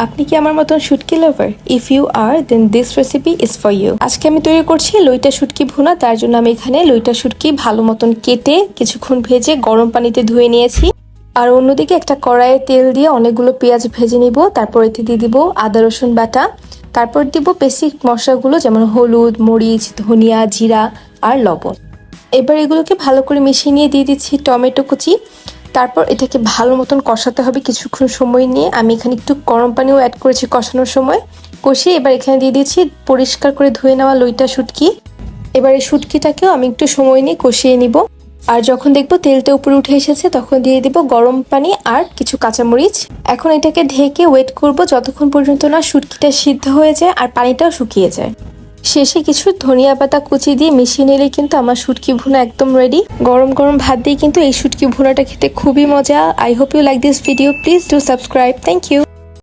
আপনি কি আমার মতন শুটকি lover? If you are then this recipe is for you. আজকে আমি তৈরি করছি লইটা শুটকি ভুনা। তার জন্য আমি এখানে লইটা শুটকি ভালো মতন কেটে কিছুক্ষণ ভেজে গরম পানিতে ধুয়ে নিয়েছি। আর অন্যদিকে একটা কড়াইয়ে তেল দিয়ে অনেকগুলো পেঁয়াজ ভেজে নিব। তারপর এতে দিয়ে দিব আদা রসুন বাটা। তারপর দিব বেসিক মশলাগুলো যেমন হলুদ, মরিচ, ধনিয়া, জিরা আর লবণ। এবার এগুলোকে ভালো করে মিশিয়ে নিয়ে দিয়ে দিচ্ছি টমেটো কুচি। তারপর এটাকে ভালো মতন কষাতে হবে কিছুক্ষণ সময় নিয়ে। আমি এখানে একটু গরম পানিও অ্যাড করেছি কষানোর সময়। কষিয়ে এবার এখানে দিয়ে দিচ্ছি পরিষ্কার করে ধুয়ে নেওয়া লইটা শুটকি। এবার এই শুটকিটাকেও আমি একটু সময় নিয়ে কষিয়ে নিব। আর যখন দেখবো তেলটা উপরে উঠে এসেছে তখন দিয়ে দিব গরম পানি আর কিছু কাঁচামরিচ। এখন এটাকে ঢেকে ওয়েট করব যতক্ষণ পর্যন্ত না শুটকিটা সিদ্ধ হয়ে যায় আর পানিটাও শুকিয়ে যায়। শেষে কিছু ধনিয়া পাতা কুচি দিয়ে মিশিয়ে নিলে কিন্তু আমার শুটকি ভুনা একদম রেডি। গরম গরম ভাত দিয়ে কিন্তু এই শুটকি ভুনাটা খেতে খুবই মজা। I hope you like this video. Please do subscribe. Thank you.